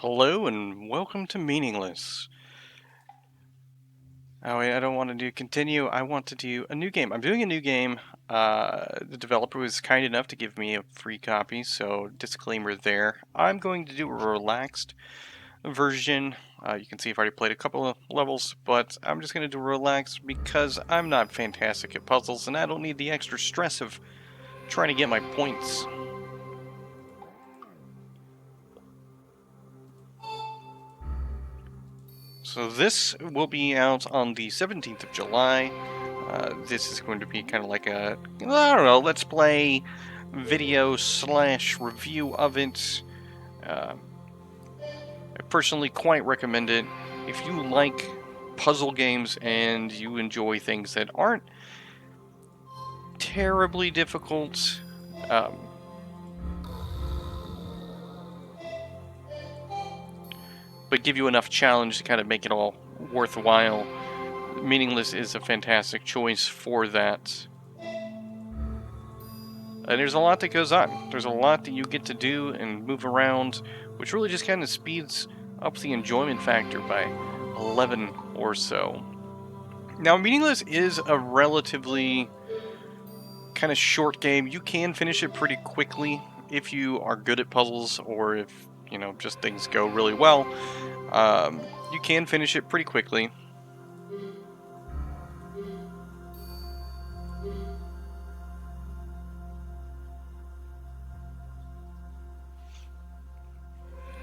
Hello and welcome to Meaningless. Oh, wait, I don't want to continue. I want to do a new game. I'm doing a new game. The developer was kind enough to give me a free copy, so disclaimer there. I'm going to do a relaxed version. You can see I've already played a couple of levels, but I'm just going to do relaxed because I'm not fantastic at puzzles and I don't need the extra stress of trying to get my points. So this will be out on the 17th of July. This is going to be kind of like a, I don't know, let's play video slash review of it. I personally quite recommend it. If you like puzzle games and you enjoy things that aren't terribly difficult, but give you enough challenge to kind of make it all worthwhile, Meaningless is a fantastic choice for that. And there's a lot that goes on. There's a lot that you get to do and move around, which really just kind of speeds up the enjoyment factor by 11 or so. Now, Meaningless is a relatively kind of short game. You can finish it pretty quickly if you are good at puzzles or if, just things go really well. You can finish it pretty quickly.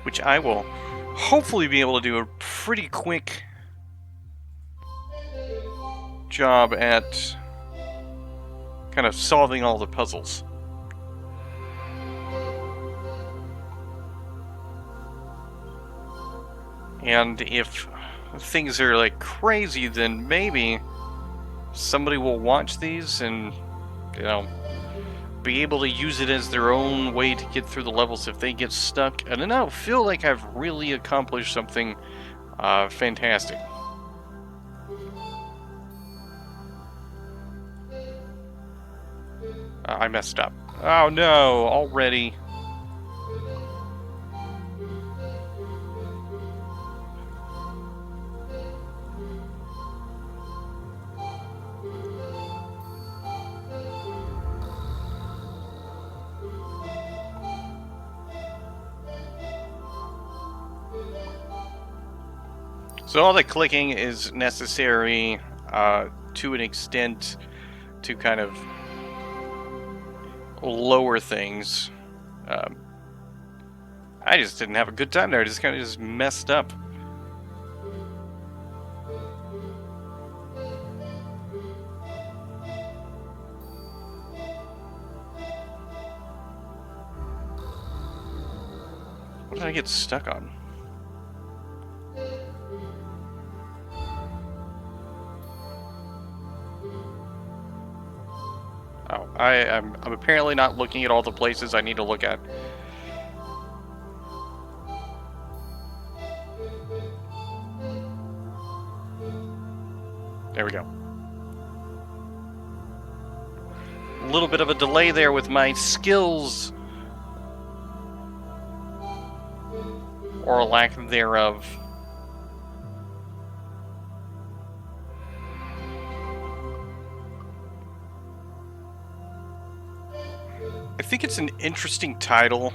Which I will hopefully be able to do a pretty quick job at kind of solving all the puzzles. And if things are like crazy, then maybe somebody will watch these and, be able to use it as their own way to get through the levels if they get stuck. And then I'll feel like I've really accomplished something fantastic. I messed up. Oh no, already. So all the clicking is necessary to an extent to kind of lower things. I just didn't have a good time there. I just kind of just messed up. What did I get stuck on? Oh, I'm apparently not looking at all the places I need to look at. There we go. A little bit of a delay there with my skills. Or lack thereof. I think it's an interesting title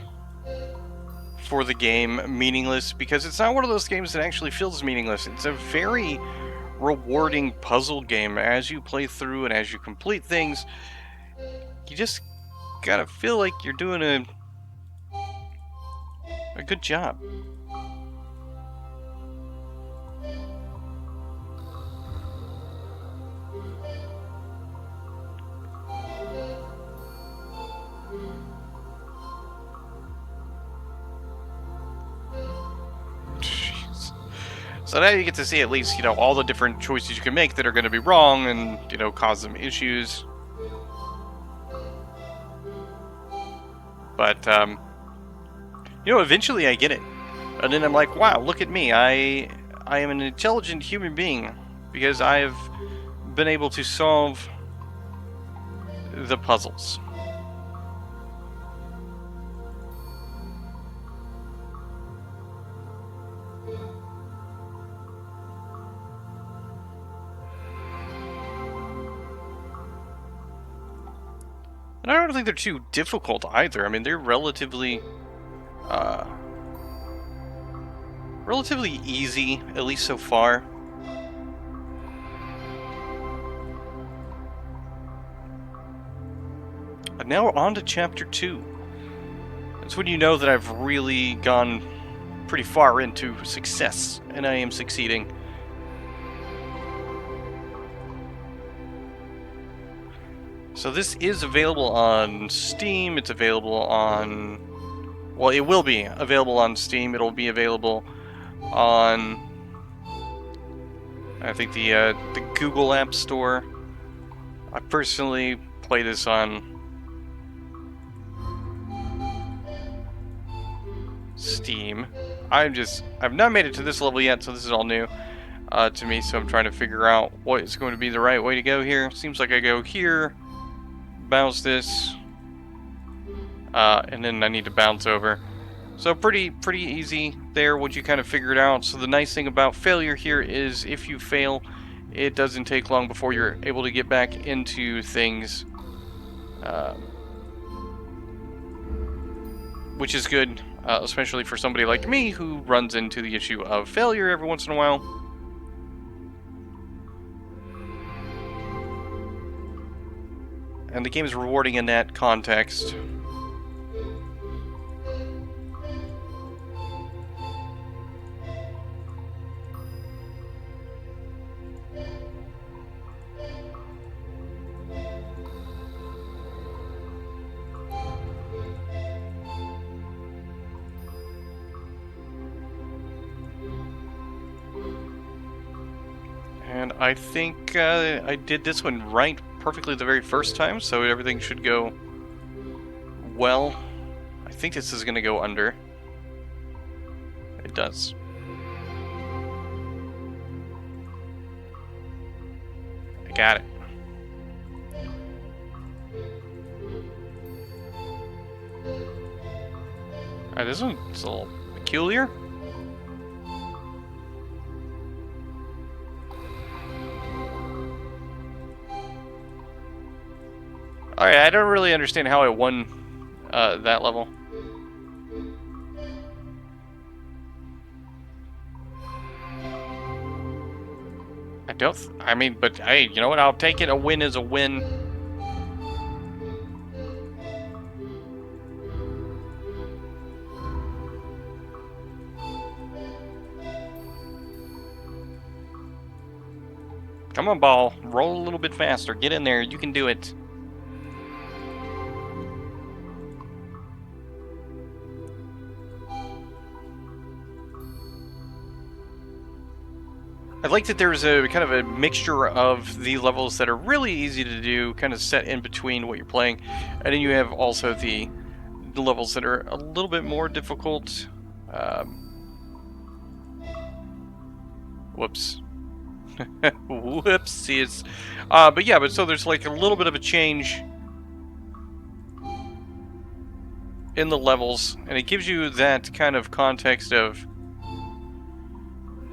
for the game, Meaningless, because it's not one of those games that actually feels meaningless. It's a very rewarding puzzle game. As you play through and as you complete things, you just gotta feel like you're doing a good job. So now you get to see at least, all the different choices you can make that are going to be wrong and, cause some issues. But, eventually I get it. And then I'm like, wow, look at me. I am an intelligent human being because I've been able to solve the puzzles. And I don't think they're too difficult either. I mean, they're uh, relatively easy, at least so far. And now on to chapter 2. That's when you know that I've really gone pretty far into success, and I am succeeding. So this is available on Steam, it's available on... Well, it will be available on Steam, it'll be available on... I think the Google App Store. I personally play this on Steam. I've not made it to this level yet, so this is all new to me, so I'm trying to figure out what is going to be the right way to go here. Seems like I go here, bounce this, and then I need to bounce over. So pretty easy there once you kind of figure it out. So the nice thing about failure here is if you fail, it doesn't take long before you're able to get back into things, which is good, especially for somebody like me who runs into the issue of failure every once in a while. And the game is rewarding in that context. And I think I did this one right perfectly the very first time, so everything should go well. I think this is going to go under. It does. I got it. Alright, this one's a little peculiar. Alright, I don't really understand how I won that level. I mean, but hey, you know what? I'll take it. A win is a win. Come on, ball. Roll a little bit faster. Get in there. You can do it. I like that there's a kind of a mixture of the levels that are really easy to do, kind of set in between what you're playing, and then you have also the levels that are a little bit more difficult. Whoops. Whoopsies. But yeah, so there's like a little bit of a change in the levels, and it gives you that kind of context of,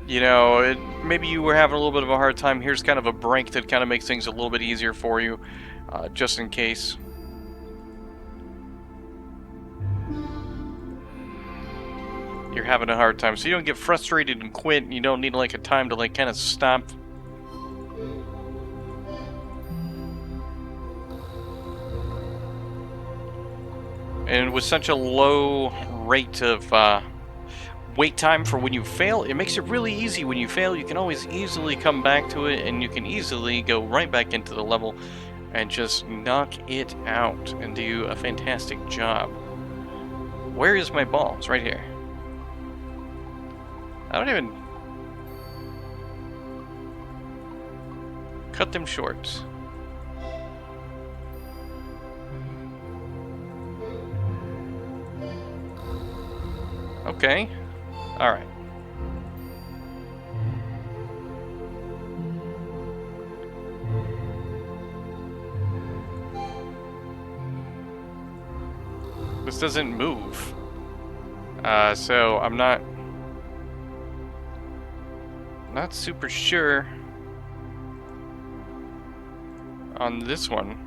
you know, maybe you were having a little bit of a hard time. Here's kind of a break that kind of makes things a little bit easier for you, just in case. You're having a hard time, so you don't get frustrated and quit, and you don't need like a time to like kind of stop. And with such a low rate of wait time for when you fail, it makes it really easy. When you fail, you can always easily come back to it, and you can easily go right back into the level and just knock it out and do a fantastic job. Where is my ball? It's right here. I don't even... Cut them short. Okay. Alright. This doesn't move. So I'm not super sure on this one.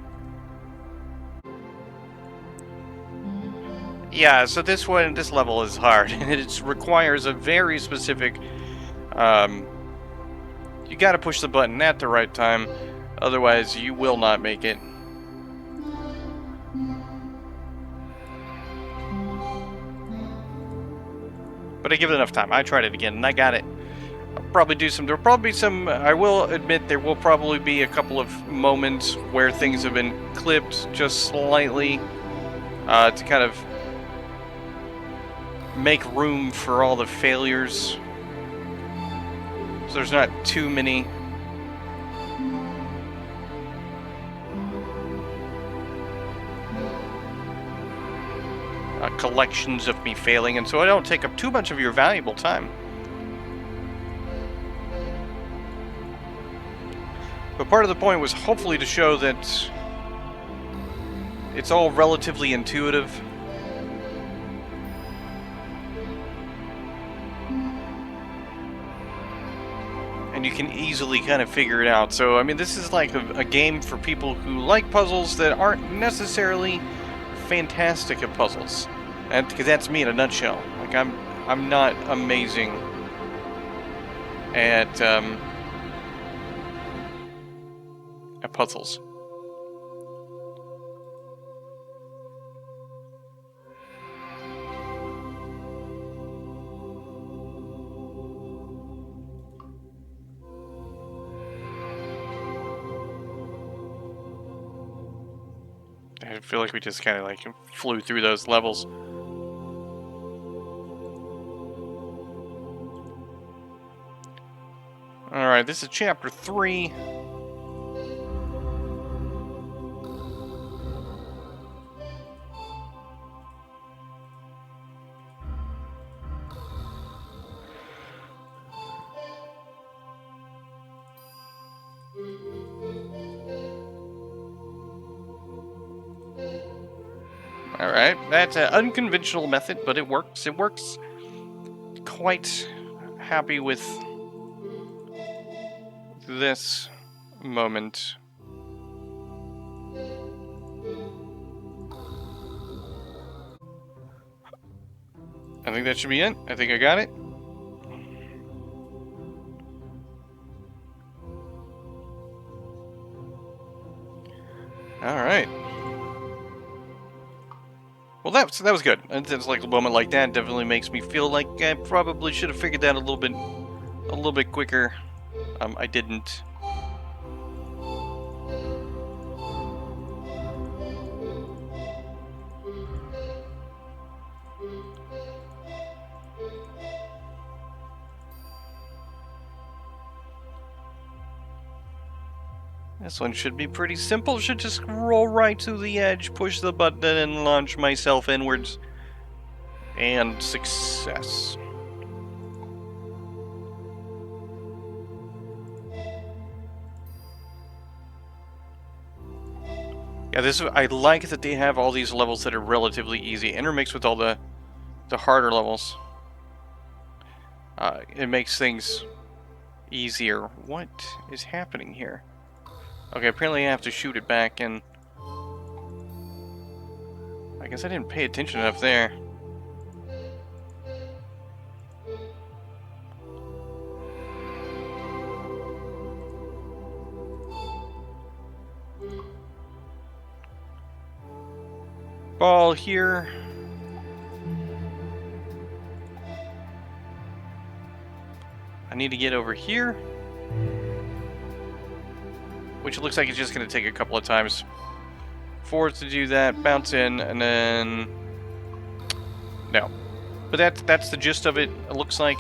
Yeah, so this level is hard, and it requires a very specific, um, you gotta push the button at the right time, otherwise you will not make it. But I give it enough time. I tried it again, and I got it. I'll probably do some, there'll probably be some, I will admit there will probably be a couple of moments where things have been clipped just slightly, to kind of make room for all the failures. So there's not too many collections of me failing, and so I don't take up too much of your valuable time. But part of the point was hopefully to show that it's all relatively intuitive. And you can easily kind of figure it out. So, I mean, this is like a game for people who like puzzles that aren't necessarily fantastic at puzzles. And because that's me in a nutshell. Like, I'm not amazing at puzzles. I feel like we just kind of like flew through those levels. Alright, this is chapter 3. Alright, that's an unconventional method, but it works. It works. Quite happy with this moment. I think that should be it. I think I got it. Alright. Well, that was good. It's like a moment like that definitely makes me feel like I probably should have figured that a little bit quicker. I didn't. This one should be pretty simple. Should just roll right to the edge, push the button, and launch myself inwards. And success. Yeah, I like that they have all these levels that are relatively easy, intermixed with all the harder levels. It makes things easier. What is happening here? Okay, apparently I have to shoot it back, and I guess I didn't pay attention enough there. Ball here. I need to get over here, which looks like it's just going to take a couple of times for it to do that. Bounce in, and then no. But that's the gist of it. It looks like.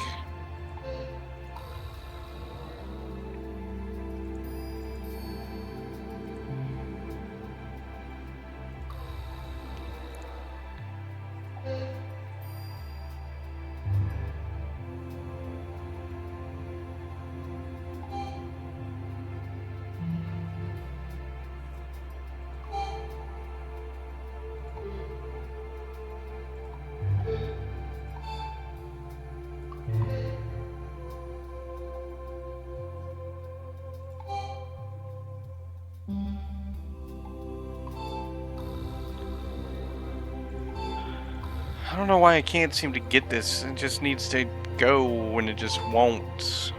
don't know why I can't seem to get this. It just needs to go and it just won't.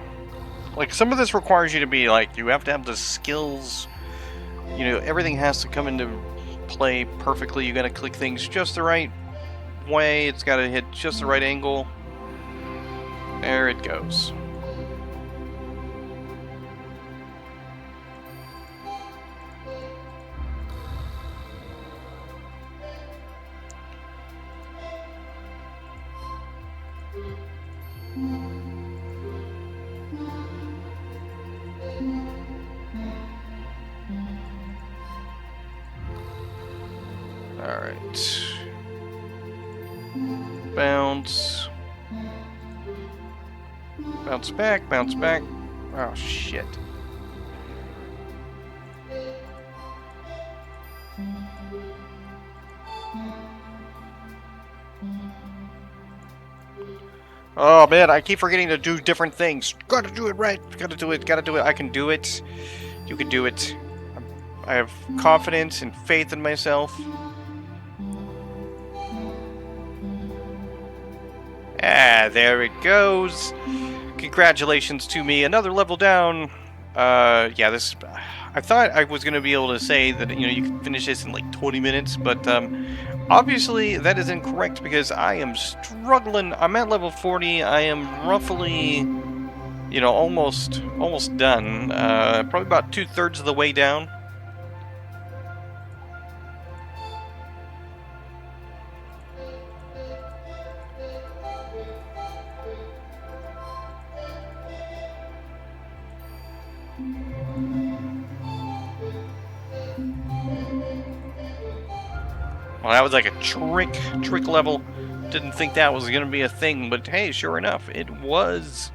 Like, some of this requires you to be, like, you have to have the skills. You know, everything has to come into play perfectly. You gotta click things just the right way. It's gotta hit just the right angle. There it goes. Alright. Bounce. Bounce back, bounce back. Oh, shit. Oh, man, I keep forgetting to do different things. Gotta do it right. Gotta do it, gotta do it. I can do it. You can do it. I have confidence and faith in myself. Ah, there it goes. Congratulations to me. Another level down. Yeah, this... I thought I was going to be able to say that, you know, you can finish this in like 20 minutes, but obviously that is incorrect because I am struggling. I'm at level 40. I am roughly, you know, almost done. Probably about 2/3 of the way down. Well, that was like a trick level. Didn't think that was going to be a thing, but hey, sure enough, it was.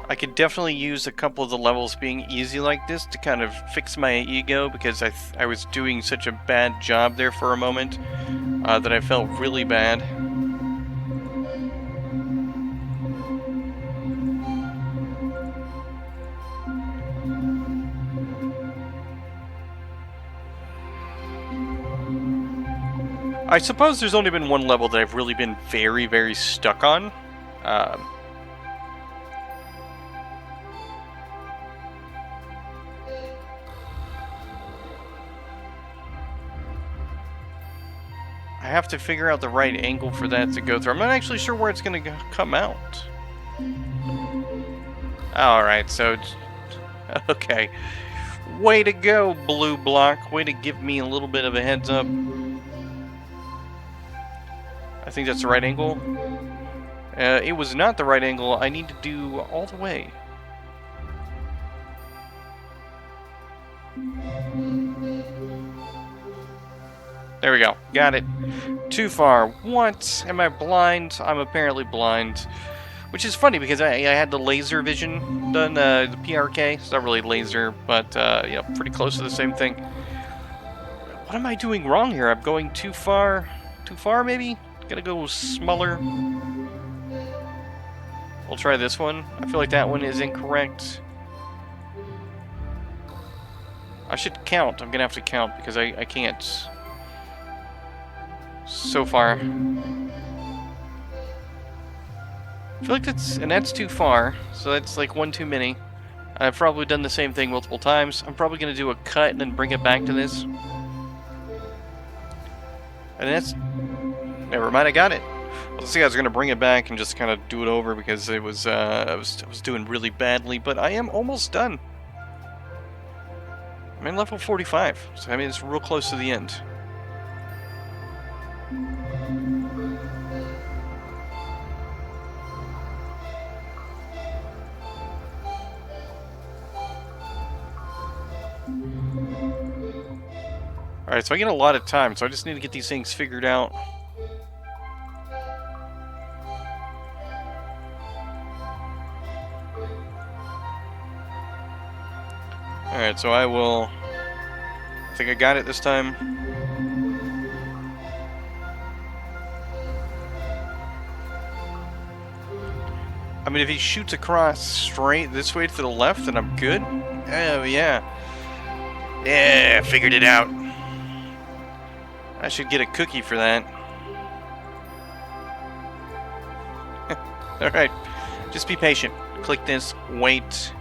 I could definitely use a couple of the levels being easy like this to kind of fix my ego, because I was doing such a bad job there for a moment that I felt really bad. I suppose there's only been one level that I've really been very stuck on. I have to figure out the right angle for that to go through. I'm not actually sure where it's going to come out. Alright, so... Okay. Way to go, blue block. Way to give me a little bit of a heads up. I think that's the right angle. It was not the right angle. I need to do all the way. There we go. Got it. Too far. What? Am I blind? I'm apparently blind. Which is funny because I had the laser vision done, the PRK. It's not really laser, but, you know, pretty close to the same thing. What am I doing wrong here? I'm going too far. Too far, maybe? Gotta go smaller. We'll try this one. I feel like that one is incorrect. I should count. I'm gonna have to count because I can't. So far. I feel like that's too far, so that's like one too many. I've probably done the same thing multiple times. I'm probably going to do a cut and then bring it back to this. And that's... Never mind, I got it. Let's see, I was going to bring it back and just kind of do it over because it was, I was doing really badly, but I am almost done. I'm in level 45, so I mean, it's real close to the end. Alright, so I get a lot of time, so I just need to get these things figured out. Alright, so I will... I think I got it this time. I mean, if he shoots across straight this way to the left, then I'm good. Oh, yeah. Yeah, figured it out. I should get a cookie for that. Alright. Just be patient. Click this, wait.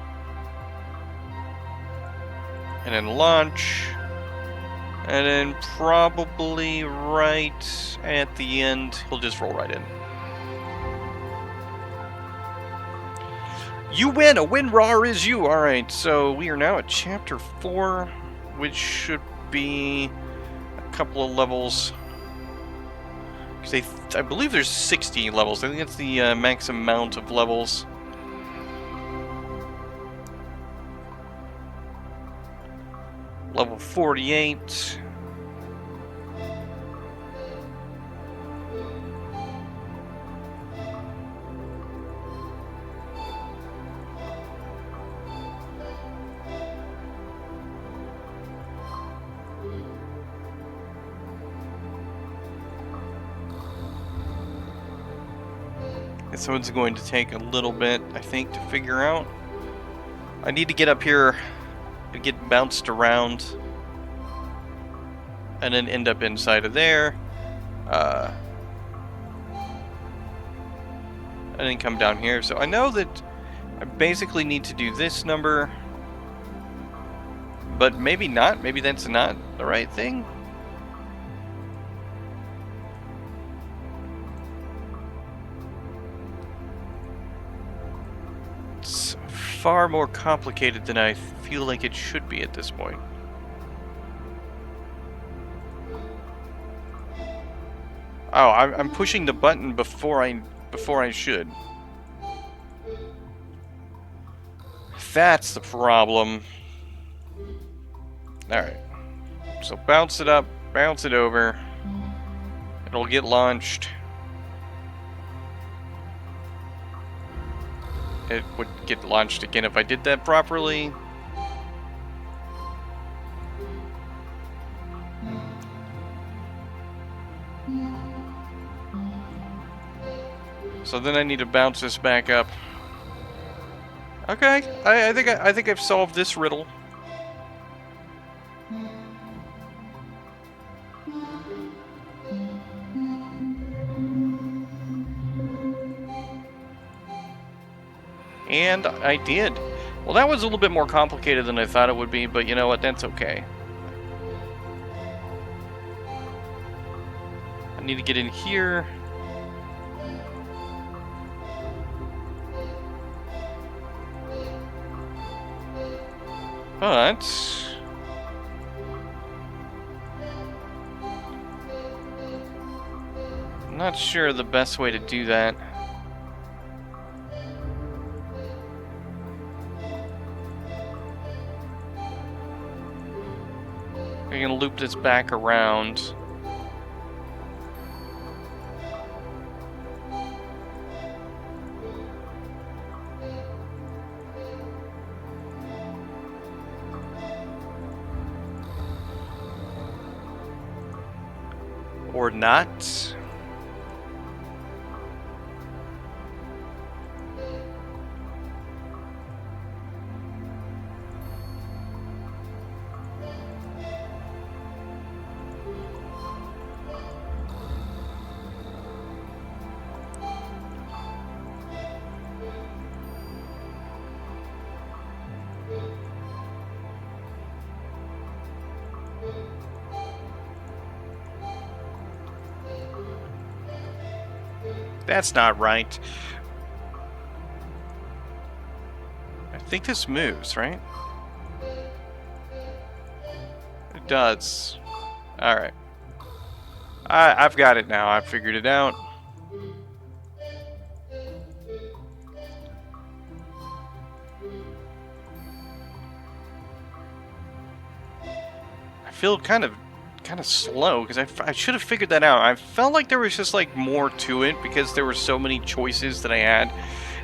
And then launch. And then probably right at the end, he'll just roll right in. You win! A WinRAR is you! Alright, so we are now at Chapter 4, which should be a couple of levels. I believe there's 60 levels. I think that's the max amount of levels. Level 48. This one's going to take a little bit, I think, to figure out. I need to get up here and get bounced around and then end up inside of there. And then come down here. So I know that I basically need to do this number, but maybe not. Maybe that's not the right thing. It's far more complicated than I feel like it should be at this point. Oh, I'm pushing the button before I should. That's the problem. Alright. So bounce it up, bounce it over. It'll get launched. It would get launched again if I did that properly. So then I need to bounce this back up. Okay, I think I've solved this riddle. And I did. Well, that was a little bit more complicated than I thought it would be, but you know what? That's okay. I need to get in here. But I'm not sure the best way to do that. I'm gonna loop this back around. Or not. That's not right. I think this moves, right? It does. Alright. I've got it now. I've figured it out. I feel kind of slow because I should have figured that out. I felt like there was just like more to it because there were so many choices that I had.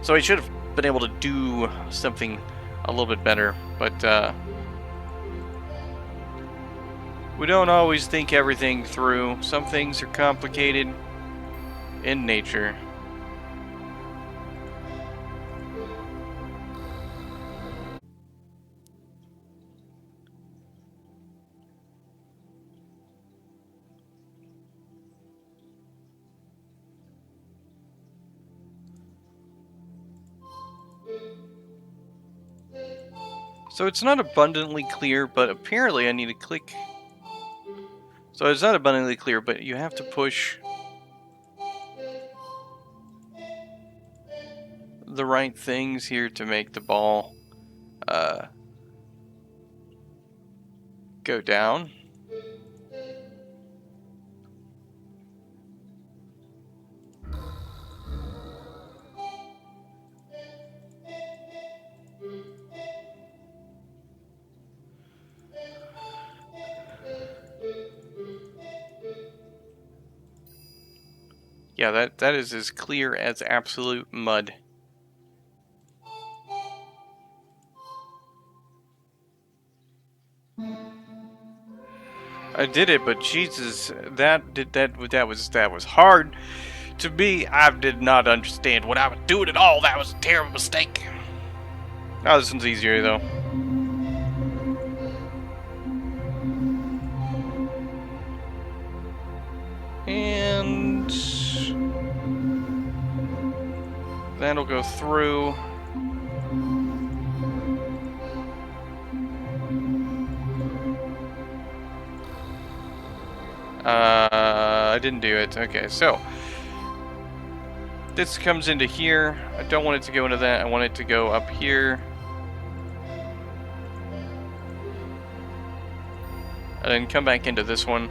So I should have been able to do something a little bit better. But we don't always think everything through. Some things are complicated in nature. So it's not abundantly clear, but apparently I need to click. So it's not abundantly clear, but you have to push the right things here to make the ball go down. Yeah, that is as clear as absolute mud. I did it, but Jesus, that was hard to me. I did not understand what I was doing at all. That was a terrible mistake. Oh, this one's easier though. And that'll go through. I didn't do it. Okay, so this comes into here. I don't want it to go into that. I want it to go up here. And then come back into this one.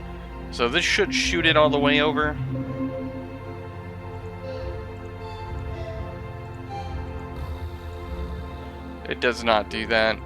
So this should shoot it all the way over. It does not do that.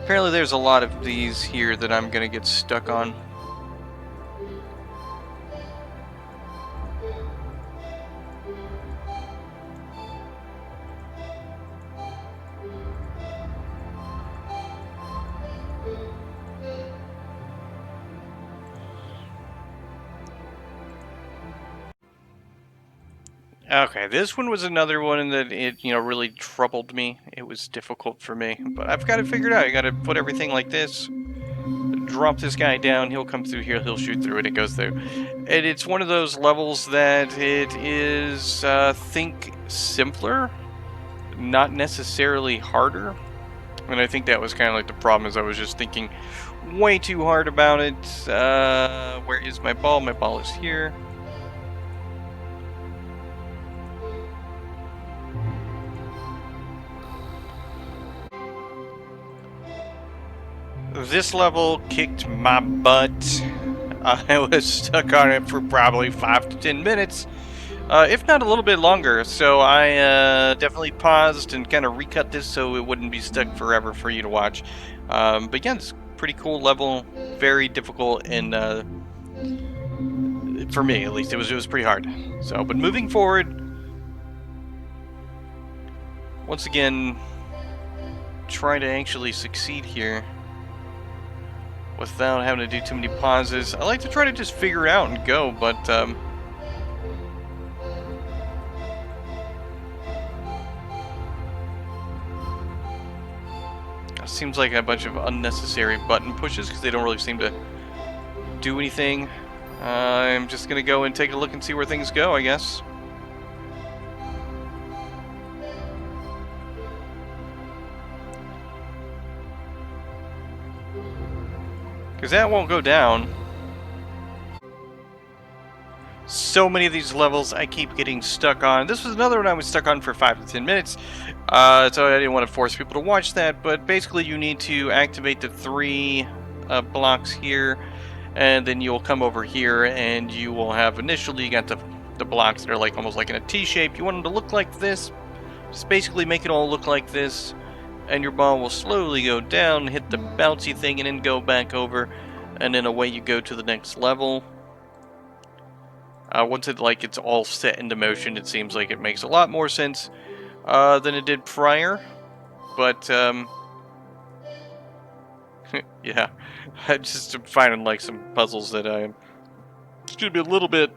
Apparently there's a lot of these here that I'm gonna get stuck on. Okay, this one was another one that really troubled me. It was difficult for me, but I've got it figured out. You got to put everything like this. Drop this guy down. He'll come through here. He'll shoot through it. It goes through. And it's one of those levels that it is, think simpler, not necessarily harder. And I think that was kind of like the problem, is I was just thinking way too hard about it. Where is my ball? My ball is here. This level kicked my butt. I was stuck on it for probably 5 to 10 minutes, if not a little bit longer. So I definitely paused and kind of recut this so it wouldn't be stuck forever for you to watch. But yeah, it's a pretty cool level, very difficult, and for me at least, it was pretty hard. So, but moving forward, once again, try to actually succeed here without having to do too many pauses. I like to try to just figure it out and go, but it seems like a bunch of unnecessary button pushes because they don't really seem to do anything. I'm just gonna go and take a look and see where things go, I guess. Because that won't go down. So many of these levels I keep getting stuck on. This was another one I was stuck on for 5 to 10 minutes. So I didn't want to force people to watch that. But basically you need to activate the 3 blocks here. And then you'll come over here and you will have, initially you got the blocks that are like almost like in a T shape. You want them to look like this. Just basically make it all look like this. And your ball will slowly go down, hit the bouncy thing, and then go back over, and then away you go to the next level. Once it's all set into motion, it seems like it makes a lot more sense than it did prior. But yeah, I just am finding like some puzzles that it's gonna be a little bit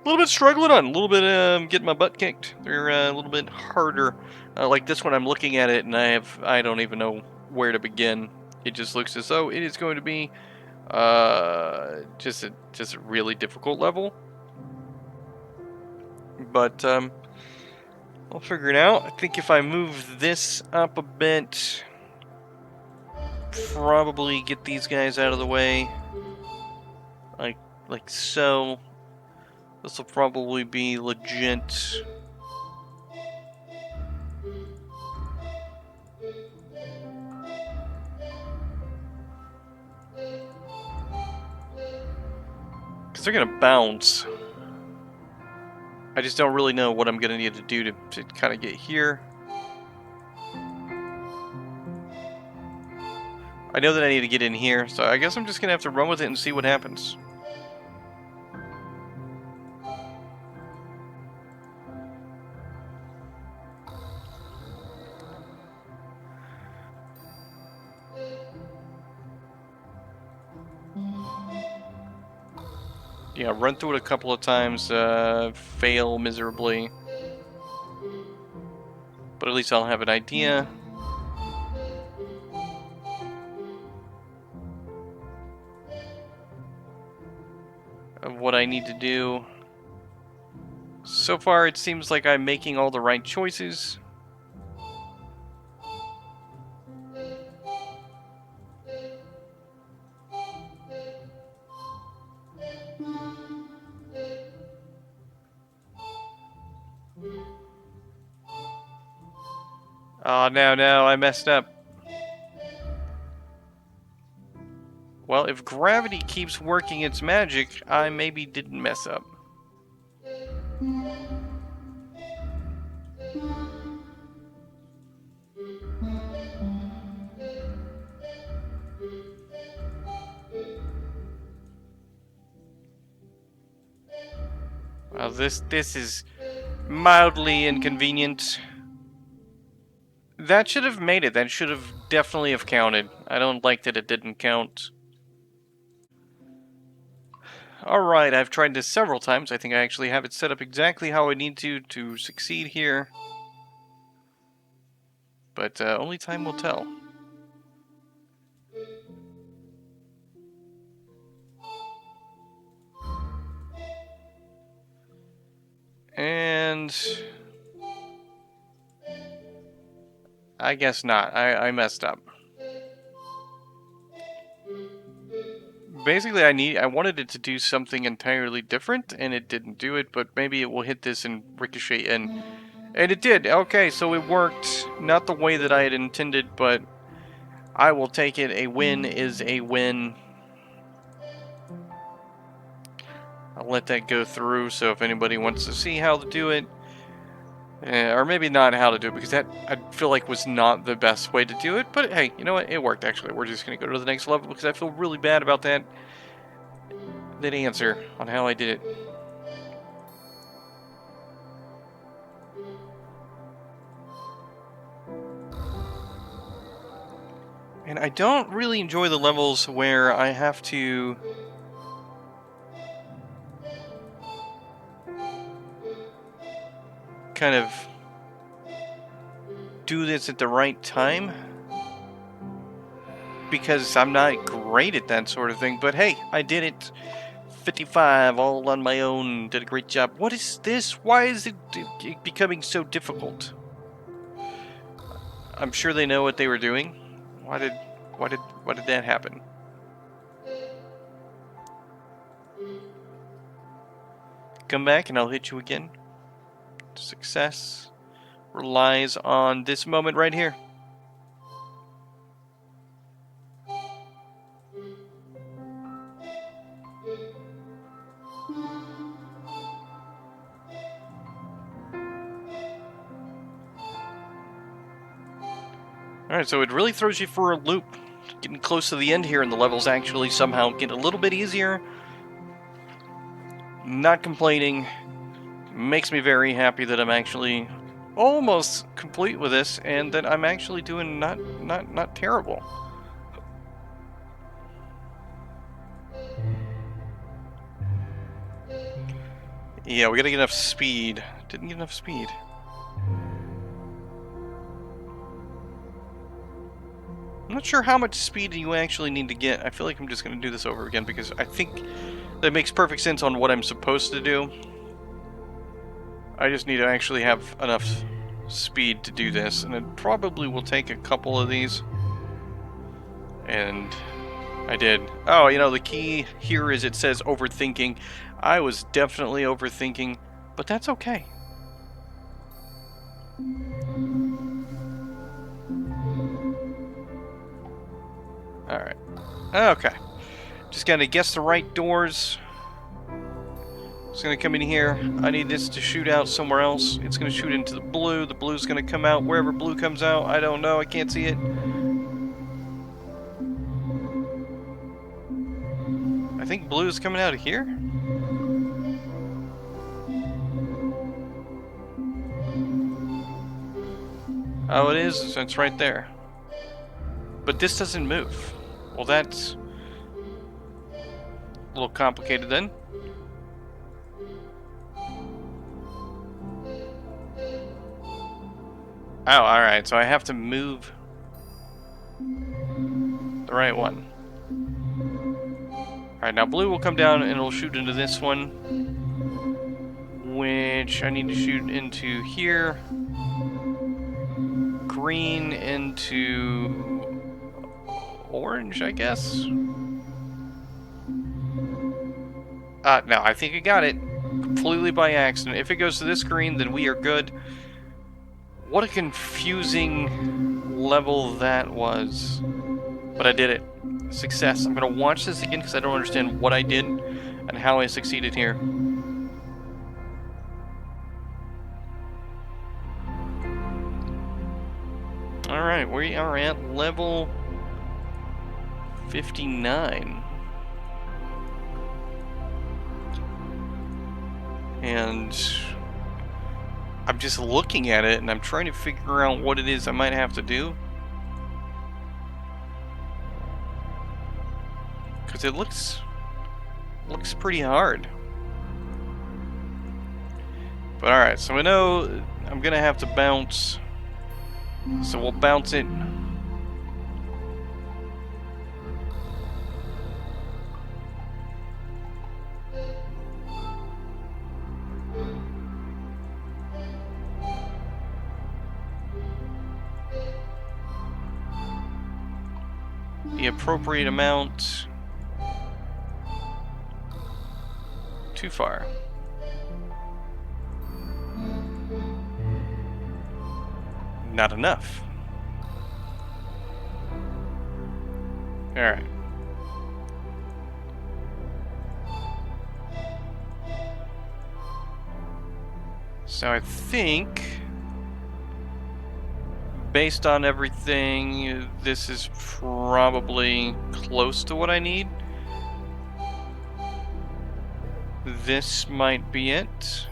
little bit struggling on, a little bit getting my butt kicked. They're a little bit harder. Like this one, I'm looking at it and I don't even know where to begin. It just looks as though it is going to be just a really difficult level. But I'll figure it out. I think if I move this up a bit, probably get these guys out of the way, like so. This will probably be legit. Because they're going to bounce. I just don't really know what I'm going to need to do to kind of get here. I know that I need to get in here, so I guess I'm just going to have to run with it and see what happens. Yeah, run through it a couple of times, fail miserably. But at least I'll have an idea. Of what I need to do. So far, it seems like I'm making all the right choices. Oh, no, I messed up. Well, if gravity keeps working its magic, I maybe didn't mess up. Well, this is mildly inconvenient. That should have made it. That should have definitely have counted. I don't like that it didn't count. Alright, I've tried this several times. I think I actually have it set up exactly how I need to succeed here. But only time will tell. And I guess not. I messed up. Basically, I wanted it to do something entirely different, and it didn't do it, but maybe it will hit this and ricochet in. And it did. Okay, so it worked. Not the way that I had intended, but I will take it. A win is a win. I'll let that go through, so if anybody wants to see how to do it, or maybe not how to do it, because that, I feel like, was not the best way to do it, but hey, you know what, it worked, actually. We're just going to go to the next level, because I feel really bad about that answer on how I did it. And I don't really enjoy the levels where I have to kind of do this at the right time, because I'm not great at that sort of thing. But hey, I did it. 55 all on my own. Did a great job. What is this? Why is it becoming so difficult? I'm sure they know what they were doing. Why did that happen? Come back and I'll hit you again. Success relies on this moment right here. Alright, so it really throws you for a loop. Getting close to the end here, and the levels actually somehow get a little bit easier. Not complaining. Makes me very happy that I'm actually almost complete with this, and that I'm actually doing not terrible. Yeah, we gotta get enough speed. Didn't get enough speed. I'm not sure how much speed you actually need to get. I feel like I'm just gonna do this over again because I think that makes perfect sense on what I'm supposed to do. I just need to actually have enough speed to do this, and it probably will take a couple of these. And I did. Oh, you know, the key here is it says overthinking. I was definitely overthinking, but that's okay. Alright. Okay. Just gotta guess the right doors. It's gonna come in here. I need this to shoot out somewhere else. It's gonna shoot into the blue. The blue's gonna come out wherever blue comes out. I don't know. I can't see it. I think blue is coming out of here. Oh, it is. It's right there. But this doesn't move. Well, that's a little complicated then. Oh, alright. So I have to move the right one. Alright, now blue will come down and it'll shoot into this one, which I need to shoot into here. Green into orange, I guess? No, I think I got it. Completely by accident. If it goes to this green, then we are good. What a confusing level that was. But I did it. Success. I'm gonna watch this again because I don't understand what I did and how I succeeded here. Alright, we are at level 59. And I'm just looking at it and I'm trying to figure out what it is I might have to do. Because it looks pretty hard. But alright, so I know I'm gonna have to bounce. So we'll bounce it. The appropriate amount. Too far. Not enough. Alright. So I think, based on everything, this is probably close to what I need. This might be it.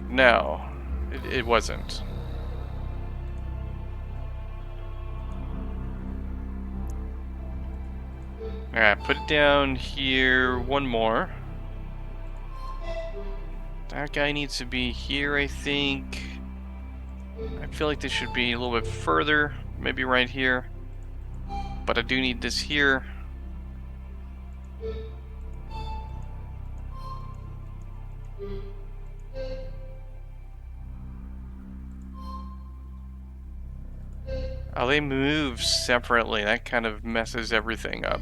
No, it wasn't. Alright, put it down here. One more. That guy needs to be here, I think. I feel like this should be a little bit further. Maybe right here. But I do need this here. Oh, they move separately. That kind of messes everything up.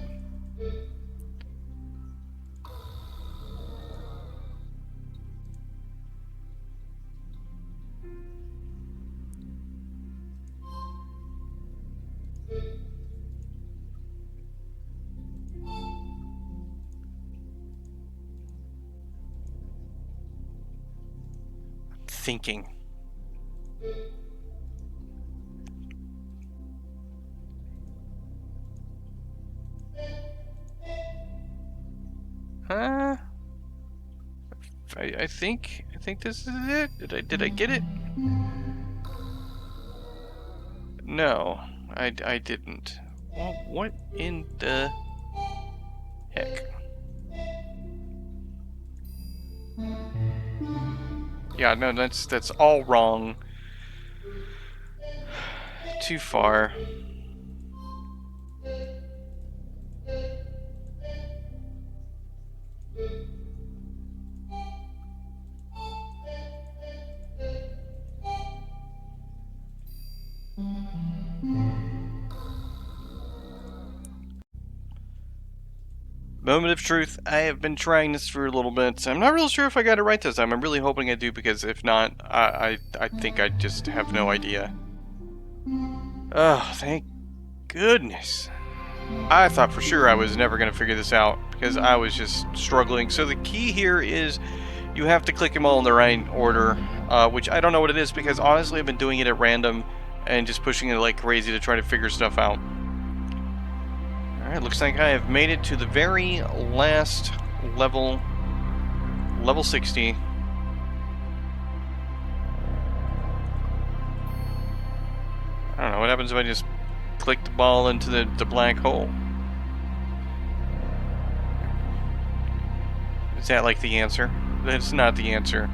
Thinking. Huh? I think this is it. Did I get it? No, I didn't. Well, what in the heck? Yeah, no, that's all wrong. Too far. Moment of truth. I have been trying this for a little bit. I'm not real sure if I got it right this time. I'm really hoping I do, because if not, I think I just have no idea. Oh, thank goodness. I thought for sure I was never going to figure this out, because I was just struggling. So the key here is you have to click them all in the right order, which I don't know what it is, because honestly I've been doing it at random and just pushing it like crazy to try to figure stuff out. Alright, looks like I have made it to the very last level, level 60. I don't know, what happens if I just click the ball into the black hole? Is that like the answer? That's not the answer.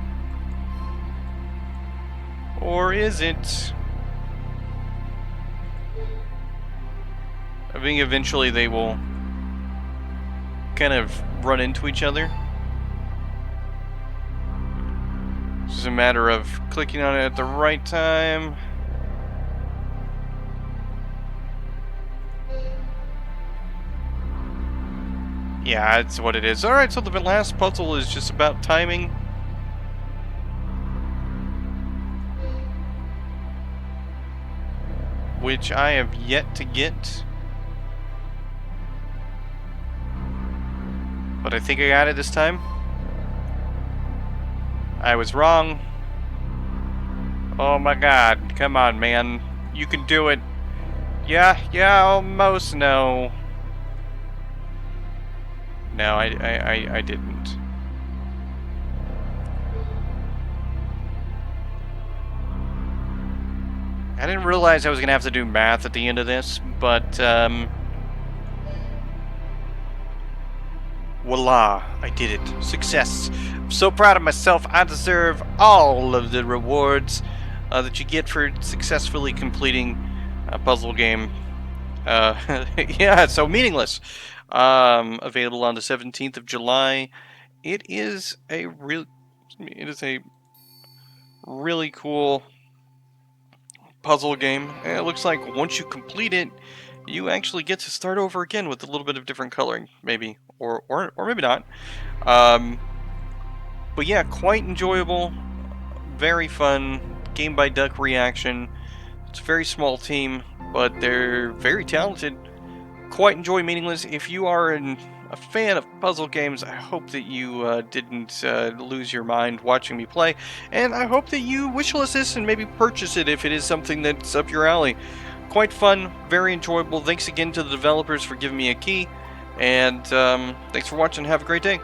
Or is it? I think eventually they will kind of run into each other. It's just a matter of clicking on it at the right time. Yeah, that's what it is. Alright, so the last puzzle is just about timing. Which I have yet to get. But I think I got it this time. I was wrong. Oh my god, come on, man. You can do it. Yeah, almost, no. No, I didn't. I didn't realize I was gonna have to do math at the end of this, but, voila, I did it. Success. I'm so proud of myself. I deserve all of the rewards that you get for successfully completing a puzzle game. Yeah, so Meaningless. Available on the 17th of July. It is a really cool puzzle game. And it looks like once you complete it, you actually get to start over again with a little bit of different coloring, maybe, or maybe not. But yeah, quite enjoyable, very fun. Game by Duck Reaction. It's a very small team, but they're very talented. Quite enjoy Meaningless. If you are a fan of puzzle games, I hope that you didn't lose your mind watching me play, and I hope that you wishlist this and maybe purchase it if it is something that's up your alley. Quite fun, very enjoyable. Thanks again to the developers for giving me a key, and thanks for watching. Have a great day.